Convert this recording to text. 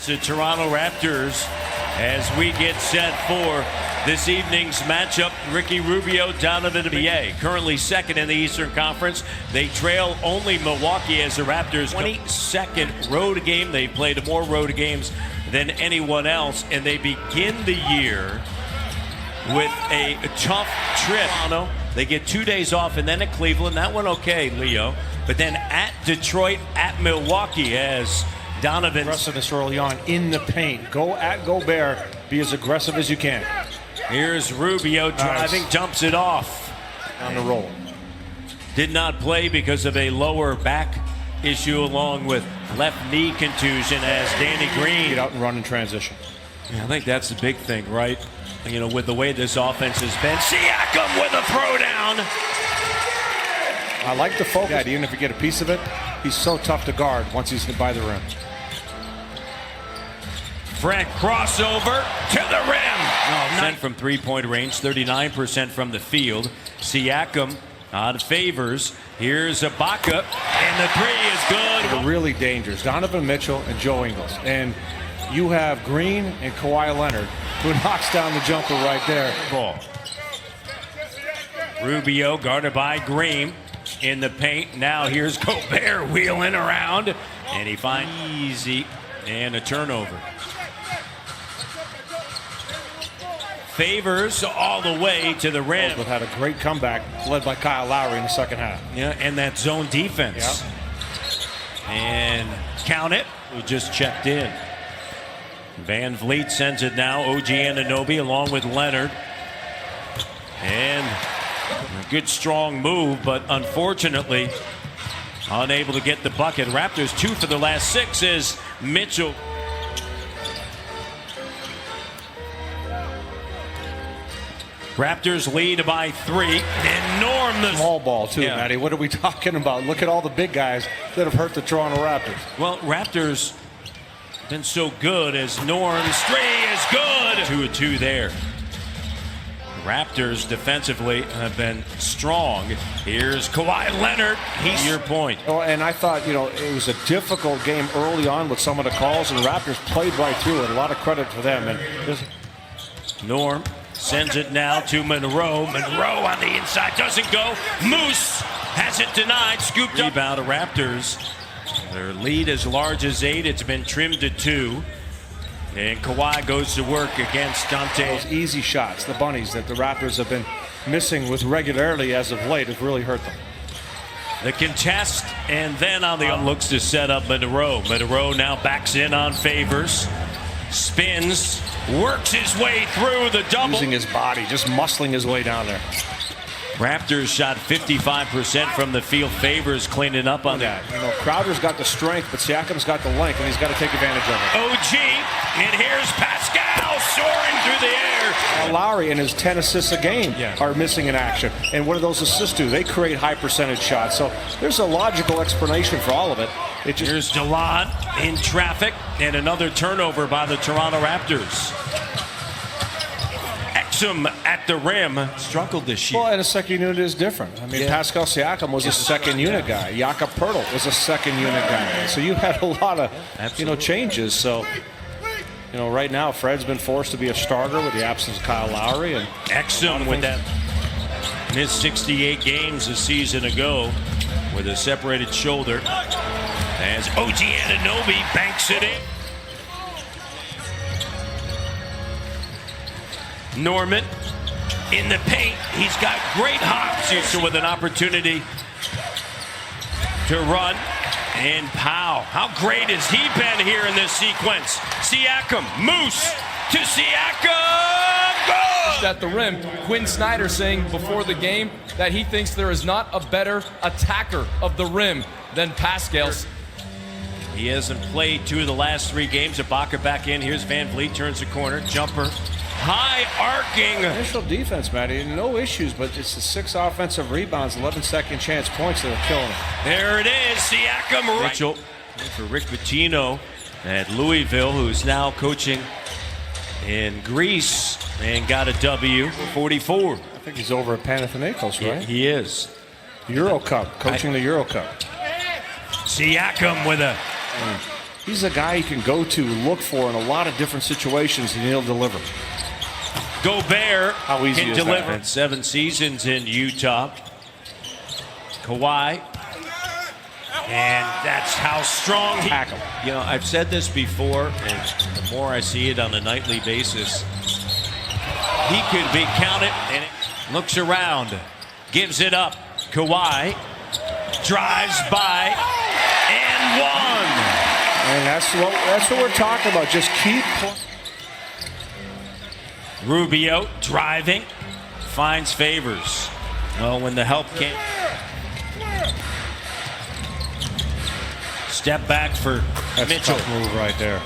The Toronto Raptors as we get set for this evening's matchup. Ricky Rubio, Donovan NBA, currently second in the Eastern Conference. They trail only Milwaukee as the Raptors' 22nd road game. They've played more road games than anyone else, and they begin the year with a tough trip. They get 2 days off, and then at Cleveland. That one okay, Leo. But then at Detroit, at Milwaukee, as Donovan. Aggressiveness early on in the paint. Go at Gobert. Be as aggressive as you can. Here's Rubio driving, dumps it off. On the roll. Did not play because of a lower back issue along with left knee contusion as Danny Green. Get out and run in transition. Yeah, I think that's the big thing, right? You know, with the way this offense has been. Siakam with a throwdown. I like the focus. Even if you get a piece of it, he's so tough to guard once he's by the rim. Fred crossover to the rim. Oh, from three-point range, 39% from the field. Siakam on Favors. Here's Ibaka, and the three is good. They're really dangerous. Donovan Mitchell and Joe Ingles. And you have Green and Kawhi Leonard, who knocks down the jumper right there. Ball. Rubio guarded by Green in the paint. Now here's Gobert wheeling around, and he finds easy and a turnover. Favors all the way to the rim. But had a great comeback led by Kyle Lowry in the second half. Yeah, and that zone defense. Yeah. And count it. We just checked in. Van Vliet sends it now. OG Anunoby along with Leonard. And a good strong move, but unfortunately unable to get the bucket. Raptors 2 for the last 6 is Mitchell. Raptors lead by 3. And Norm the small ball too, Matty. What are we talking about? Look at all the big guys that have hurt the Toronto Raptors. Well, Raptors been so good as Norm's three is good. 2-2 there. Raptors defensively have been strong. Here's Kawhi Leonard. He's your point. Oh, and I thought, you know, it was a difficult game early on with some of the calls, and the Raptors played right through it. A lot of credit for them. And Norm sends it now to Monroe. Monroe on the inside doesn't go. Moose has it denied. Scooped up. Rebound of Raptors. Their lead as large as 8. It's been trimmed to 2. And Kawhi goes to work against Dante. Those easy shots, the bunnies that the Raptors have been missing with regularity as of late, have really hurt them. The contest, and then on the looks to set up Monroe. Monroe now backs in on Favors. Spins, works his way through the double. Using his body, just muscling his way down there. Raptors shot 55% from the field. Favors cleaning up on that. You know, Crowder's got the strength, but Siakam's got the length, and he's got to take advantage of it. OG, and here's Pascal soaring through the air. Lowry and his 10 assists a game are missing in action. And what do those assists do? They create high percentage shots. So there's a logical explanation for all of it. Here's DeLon in traffic, and another turnover by the Toronto Raptors. At the rim, struggled this year. Well, and a second unit is different. I mean, Pascal Siakam was a second unit guy. Jakob Poeltl was a second unit guy. So you had a lot of, changes. So, right now Fred's been forced to be a starter with the absence of Kyle Lowry. And Exum with that missed 68 games a season ago with a separated shoulder. As OG Anunoby banks it in. Norman in the paint. He's got great hops here with an opportunity to run. And Powell, how great has he been here in this sequence? Siakam, Moose to Siakam, goal! At the rim, Quinn Snyder saying before the game that he thinks there is not a better attacker of the rim than Pascal. He hasn't played 2 of the last 3 games. Ibaka back in. Here's Van Vliet, turns the corner, jumper. High arcing. Initial defense, Matty, no issues, but it's the 6 offensive rebounds, 11 second chance points that are killing him. There it is, Siakam. Mitchell for Rick Pitino at Louisville, who's now coaching in Greece and got a W, 44. I think he's over at Panathinaikos, right? Yeah, he is. Euro Cup, coaching the Euro Cup. Siakam with a He's a guy you can go to, look for in a lot of different situations, and he'll deliver. Gobert How easy can is deliver. that? 7 seasons in Utah. Kawhi. And that's how strong he... Tackle. You know, I've said this before, and the more I see it on a nightly basis, he could be counted, and it looks around, gives it up. Kawhi drives by and one. And that's what we're talking about. Just keep. Rubio driving, finds Favors. Well, when the help came. Step back for That's Mitchell. a tough move right there.